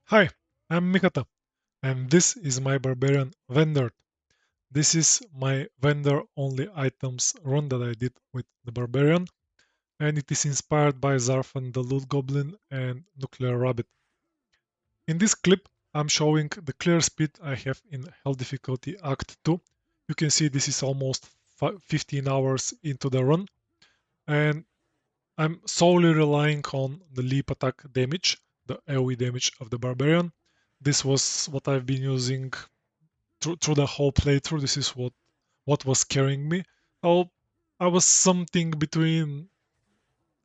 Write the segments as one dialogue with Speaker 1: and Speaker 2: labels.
Speaker 1: Hi, I'm Mikata, and this is my Barbarian vendor. This is my vendor only items run that I did with the Barbarian, and it is inspired by Zarfan the Loot Goblin and Nuclear Rabbit. In this clip, I'm showing the clear speed I have in Hell difficulty Act 2. You can see this is almost 15 hours into the run, and I'm solely relying on the leap attack damage, the AoE damage of the Barbarian. This was what I've been using through the whole playthrough. This is what was carrying me. Oh, I was something between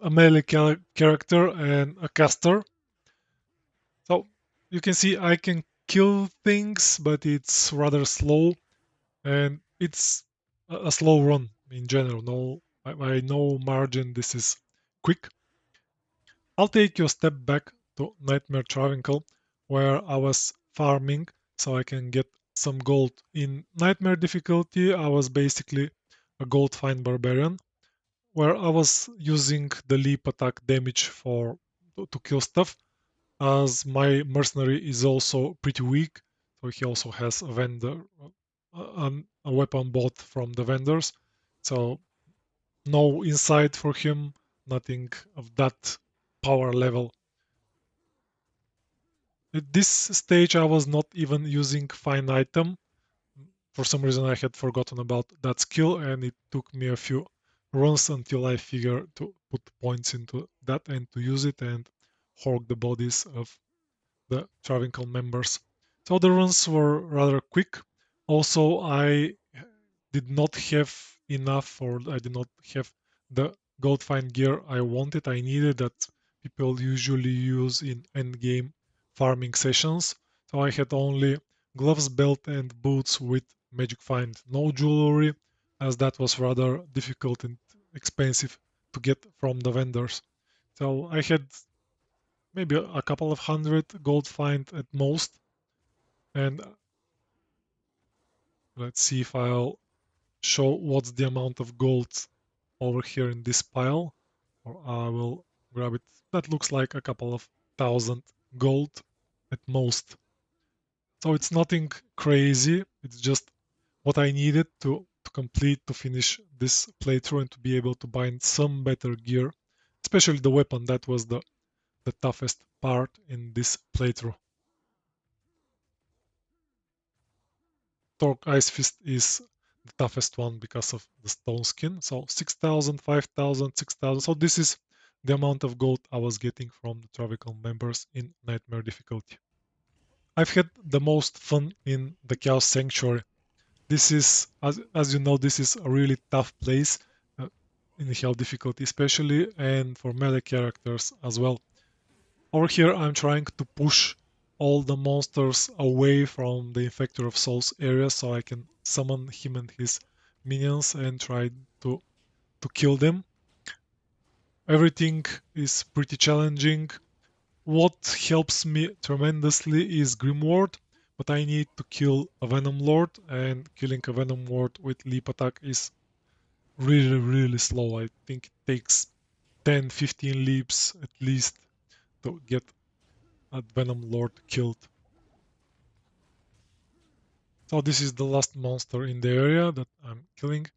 Speaker 1: a melee character and a caster. So you can see I can kill things, but it's rather slow, and it's a slow run in general. No, by no margin this is quick. I'll take you a step back to Nightmare Travincal, where I was farming so I can get some gold. In Nightmare difficulty, I was basically a gold find barbarian, where I was using the leap attack damage to kill stuff, as my mercenary is also pretty weak, so he also has a vendor, a weapon bought from the vendors, so no insight for him, nothing of that power level. At this stage, I was not even using Find Item. For some reason, I had forgotten about that skill, and it took me a few runs until I figured to put points into that and to use it and hog the bodies of the Travincal members. So the runs were rather quick. Also, I did not have enough, or I did not have the gold find gear I wanted. I needed that people usually use in endgame farming sessions. So I had only gloves, belt, and boots with magic find. No jewelry, as that was rather difficult and expensive to get from the vendors. So I had maybe a couple of hundred gold find at most. And let's see if I'll show what's the amount of gold over here in this pile, or I will grab it. That looks like a couple of thousand gold at most. So it's nothing crazy, it's just what I needed to finish this playthrough and to be able to bind some better gear, especially the weapon. That was the toughest part in this playthrough. Torque Ice Fist is the toughest one because of the stone skin. So 6,000, 5,000, 6,000. So this is the amount of gold I was getting from the Travical members in Nightmare difficulty. I've had the most fun in the Chaos Sanctuary. This is, as you know, this is a really tough place in Hell difficulty especially, and for melee characters as well. Over here, I'm trying to push all the monsters away from the Infector of Souls area so I can summon him and his minions and try to kill them. Everything is pretty challenging. What helps me tremendously is Grimward, but I need to kill a Venom Lord, and killing a Venom Lord with Leap Attack is really slow. I think it takes 10-15 leaps at least to get a Venom Lord killed. So this is the last monster in the area that I'm killing,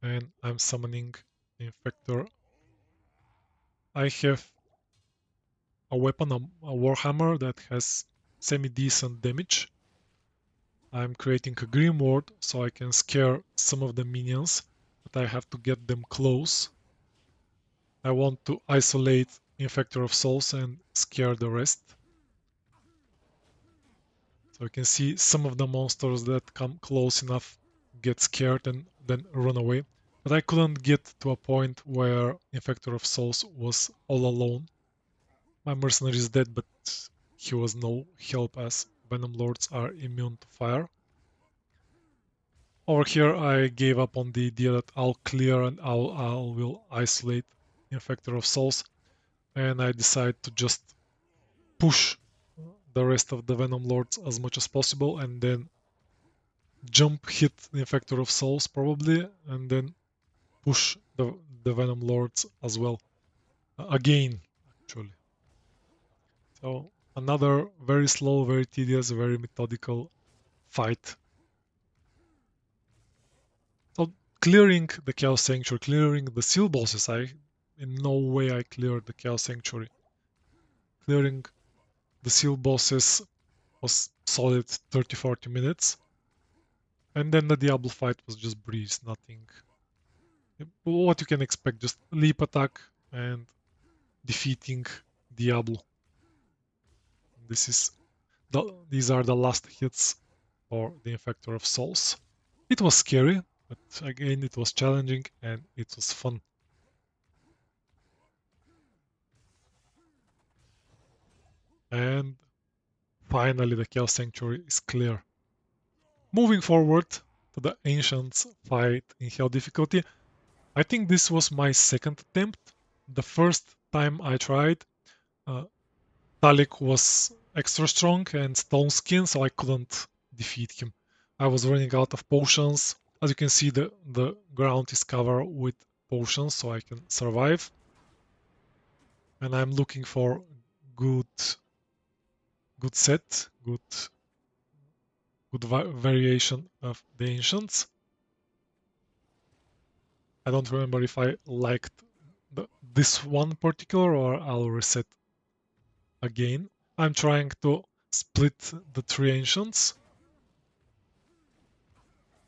Speaker 1: and I'm summoning the Infector. I have a weapon, a Warhammer that has semi-decent damage. I'm creating a Grimward so I can scare some of the minions, but I have to get them close. I want to isolate Infector of Souls and scare the rest. So you can see some of the monsters that come close enough get scared and then run away. But I couldn't get to a point where Infector of Souls was all alone. My mercenary is dead, but he was no help as Venom Lords are immune to fire. Over here I gave up on the idea that I'll clear and I will isolate Infector of Souls, and I decide to just push the rest of the Venom Lords as much as possible and then jump hit the Infector of Souls probably, and then push the Venom Lords as well. Again, actually. So another very slow, very tedious, very methodical fight. So clearing the Chaos Sanctuary, clearing the seal bosses, in no way I cleared the Chaos Sanctuary. Clearing the seal bosses was solid 30-40 minutes. And then the Diablo fight was just breeze, nothing. What you can expect, just leap attack and defeating Diablo. These are the last hits for the Infector of Souls. It was scary, but again it was challenging and it was fun. And finally the Chaos Sanctuary is clear. Moving forward to the Ancients fight in Hell difficulty, I think this was my second attempt. The first time I tried, uh, Talik was extra strong and stone skin, so I couldn't defeat him. I was running out of potions. As you can see, the ground is covered with potions, so I can survive. And I'm looking for good set, good variation of the ancients. I don't remember if I liked this one particular or I'll reset again. I'm trying to split the three ancients.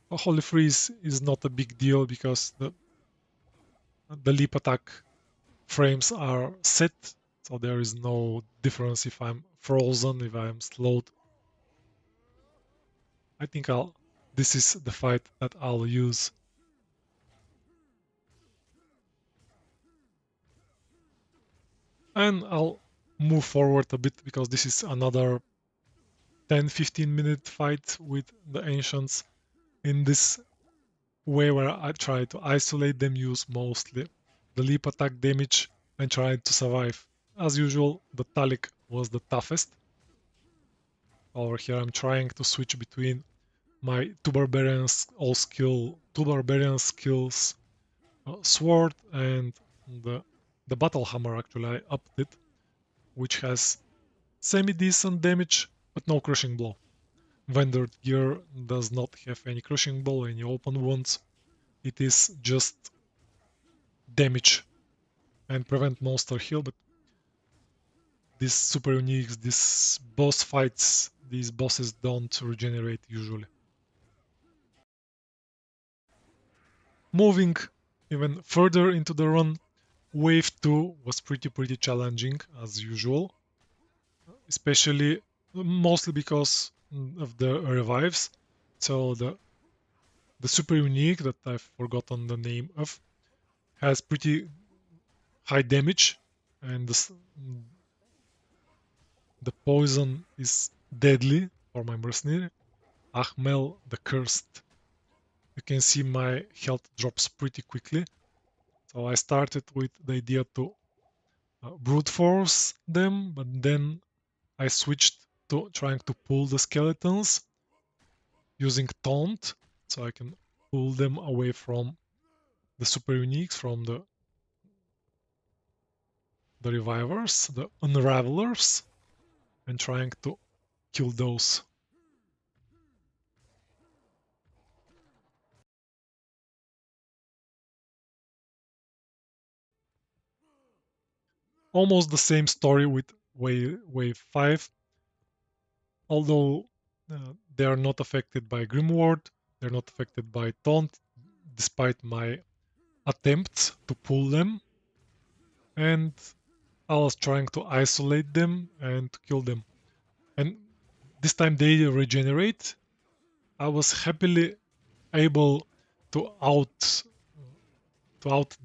Speaker 1: A Holy Freeze is not a big deal because the leap attack frames are set, so there is no difference if I'm frozen, if I'm slowed. I think this is the fight that I'll use. And I'll move forward a bit because this is another 10-15 minute fight with the ancients in this way where I try to isolate them, use mostly the leap attack damage and try to survive. As usual, the Talik was the toughest. Over here I'm trying to switch between my two barbarian skills, sword and the battle hammer. Actually I upped it, which has semi-decent damage but no crushing blow. Vendored gear does not have any crushing blow, any open wounds. It is just damage and prevent monster heal, but these super uniques, these boss fights, these bosses don't regenerate usually. Moving even further into the run, Wave 2 was pretty challenging as usual, especially mostly because of the revives. So the super unique that I've forgotten the name of has pretty high damage, and the poison is deadly for my mercenary. Ahmel the Cursed. You can see my health drops pretty quickly. So I started with the idea to brute force them, but then I switched to trying to pull the skeletons using taunt, so I can pull them away from the super uniques, from the revivers, the unravelers, and trying to kill those. Almost the same story with wave 5, although they are not affected by Grimward, they're not affected by Taunt, despite my attempts to pull them, and I was trying to isolate them and to kill them. And this time they regenerate. I was happily able to out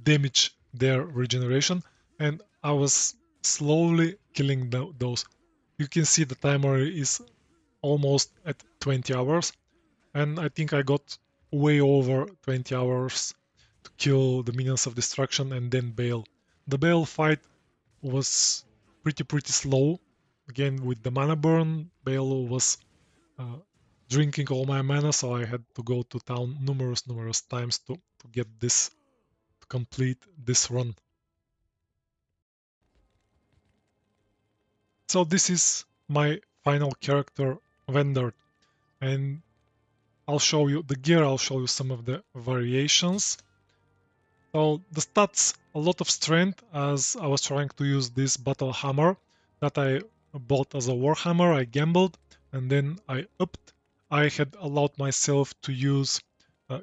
Speaker 1: damage their regeneration, and I was slowly killing those. You can see the timer is almost at 20 hours, and I think I got way over 20 hours to kill the minions of destruction and then Baal. The Baal fight was pretty slow. Again, with the mana burn, Baal was uh, drinking all my mana, so I had to go to town numerous times to get this, to complete this run. So this is my final character, Vendor, and I'll show you the gear, I'll show you some of the variations. So the stats, a lot of strength, as I was trying to use this battle hammer that I bought as a warhammer. I gambled and then I upped. I had allowed myself to use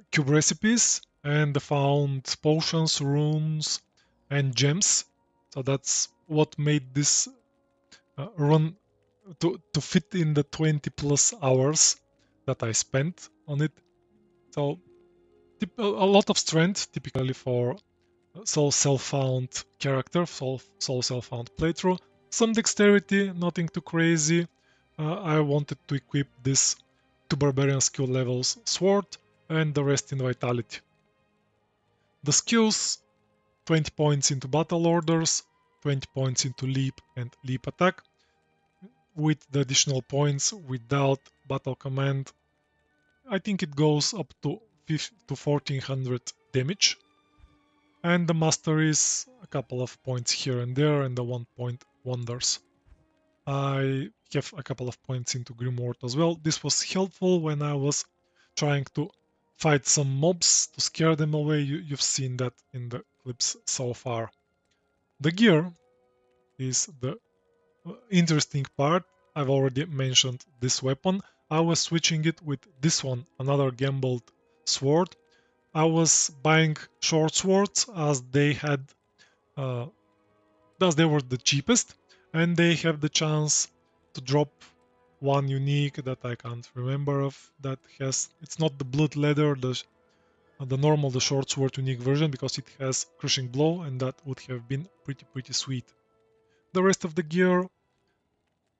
Speaker 1: cube recipes and found potions, runes, and gems. So that's what made this run to fit in the 20 plus hours that I spent on it. So a lot of strength, typically for soul self-found character, soul self-found playthrough. Some dexterity, nothing too crazy. I wanted to equip this to barbarian skill levels sword and the rest in vitality. The skills, 20 points into battle orders, 20 points into leap and leap attack. With the additional points without battle command, I think it goes up to 1400 damage. And the masteries, a couple of points here and there, and the 1 point wonders. I have a couple of points into Grimward as well. This was helpful when I was trying to fight some mobs to scare them away. You've seen that in the clips so far. The gear is the interesting part. I've already mentioned this weapon. I was switching it with this one, another gambled sword. I was buying short swords as they had thus they were the cheapest, and they have the chance to drop one unique that I can't remember of. That has, it's not the blood leather, the normal, the short sword unique version, because it has crushing blow, and that would have been pretty sweet. The rest of the gear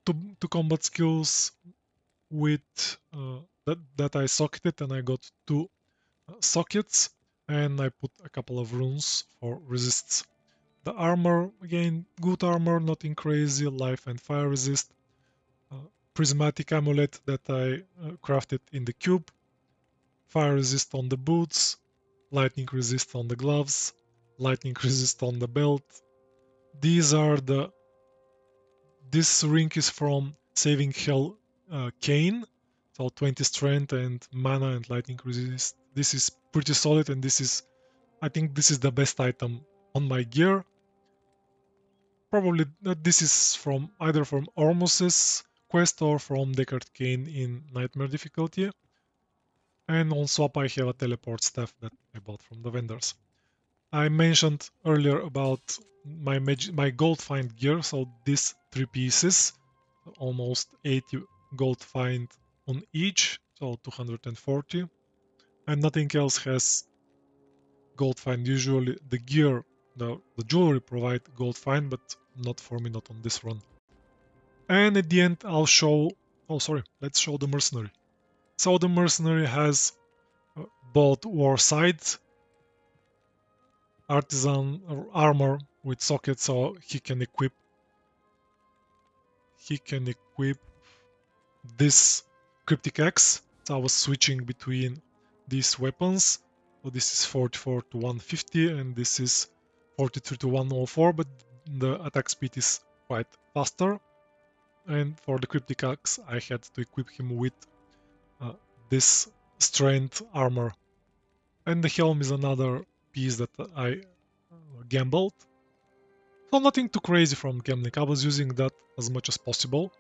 Speaker 1: to combat skills with that I socketed, and I got two sockets, and I put a couple of runes for resists. The armor, again, good armor, nothing crazy, life and fire resist. Prismatic amulet that I crafted in the cube. Fire resist on the boots. Lightning resist on the gloves. Lightning resist on the belt. These are the... This ring is from Saving Hell Kane. So 20 strength and mana and lightning resist. This is pretty solid, and this is... I think this is the best item on my gear. Probably this is from either from Ormus's quest or from Deckard Cain in Nightmare difficulty. And on swap I have a teleport staff that I bought from the vendors. I mentioned earlier about my gold find gear, so these three pieces, almost 80 gold find on each, so 240, and nothing else has gold find. Usually the gear, the jewelry provide gold find, but not for me, not on this run. And at the end I'll show... Oh, sorry, let's show the mercenary. So the mercenary has both war sides, artisan armor with sockets, so he can equip this cryptic axe. So I was switching between these weapons. So this is 44 to 150 and this is 43 to 104, but the attack speed is quite faster. And for the cryptic axe I had to equip him with this strength armor. And the helm is another piece that I gambled. So nothing too crazy from gambling. I was using that as much as possible.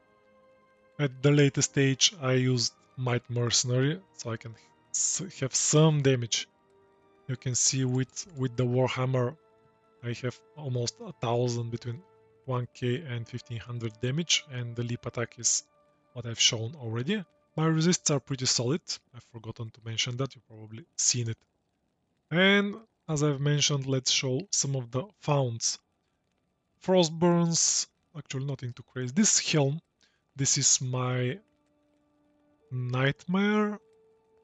Speaker 1: At the latest stage I used Might Mercenary, so I can have some damage. You can see with the Warhammer I have almost 1000, between 1k and 1500 damage, and the leap attack is what I've shown already. My resists are pretty solid. I've forgotten to mention that, you've probably seen it. And as I've mentioned, let's show some of the founds. Frostburns, actually nothing too crazy. This helm, this is my nightmare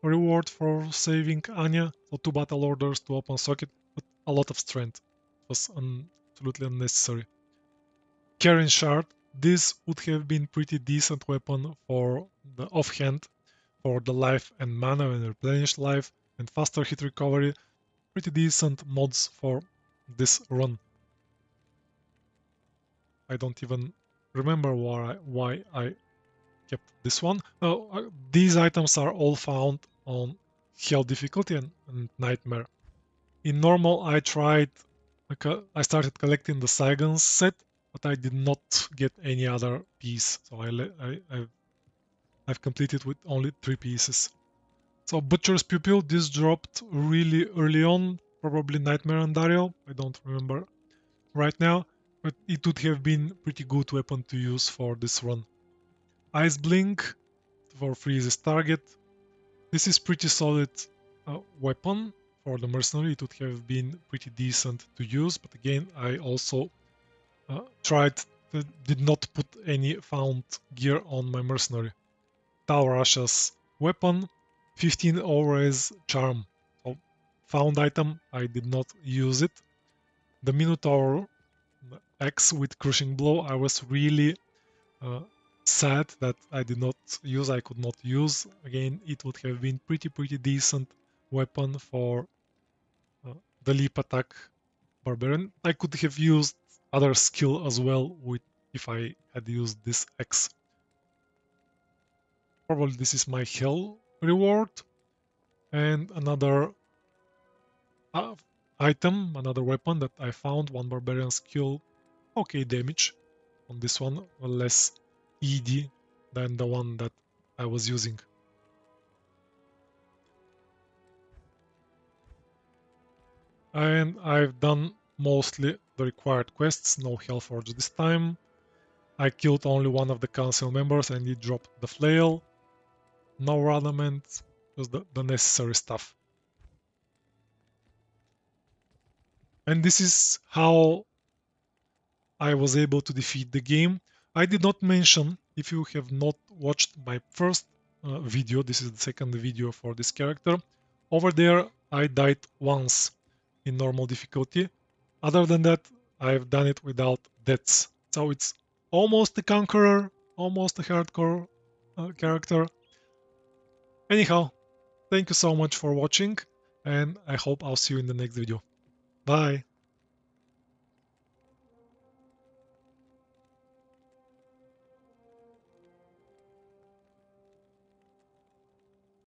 Speaker 1: reward for saving Anya. So 2 battle orders, 2 open socket, but a lot of strength. It was absolutely unnecessary. Karen Shard, this would have been pretty decent weapon for the offhand, for the life and mana and replenished life and faster hit recovery. Pretty decent mods for this run. I don't even remember why I kept this one. These items are all found on Hell difficulty and Nightmare. In normal, I started collecting the Saigons set, but I did not get any other piece, so I've completed with only 3 pieces. So Butcher's Pupil, this dropped really early on, probably Nightmare and Dario, I don't remember right now, but it would have been pretty good weapon to use for this run. Ice Blink for freezes target. This is pretty solid weapon for the mercenary. It would have been pretty decent to use, but again, I also did not put any found gear on my mercenary. Tal Rasha's weapon, 15 always charm. So found item, I did not use it. The Minotaur X with crushing blow, I was really sad that I did not use, I could not use. Again, it would have been pretty decent weapon for the Leap Attack Barbarian. I could have used other skill as well with if I had used this X. Probably this is my Hell reward. And another uh, item, another weapon that I found, one Barbarian skill, okay damage on this one, less ED than the one that I was using. And I've done mostly the required quests, no Hellforge this time. I killed only one of the council members and he dropped the flail. No ornament, just the necessary stuff. And this is how I was able to defeat the game. I did not mention, if you have not watched my first video, this is the second video for this character. Over there, I died once in normal difficulty. Other than that, I've done it without deaths. So it's almost a conqueror, almost a hardcore character. Anyhow, thank you so much for watching, and I hope I'll see you in the next video. Bye!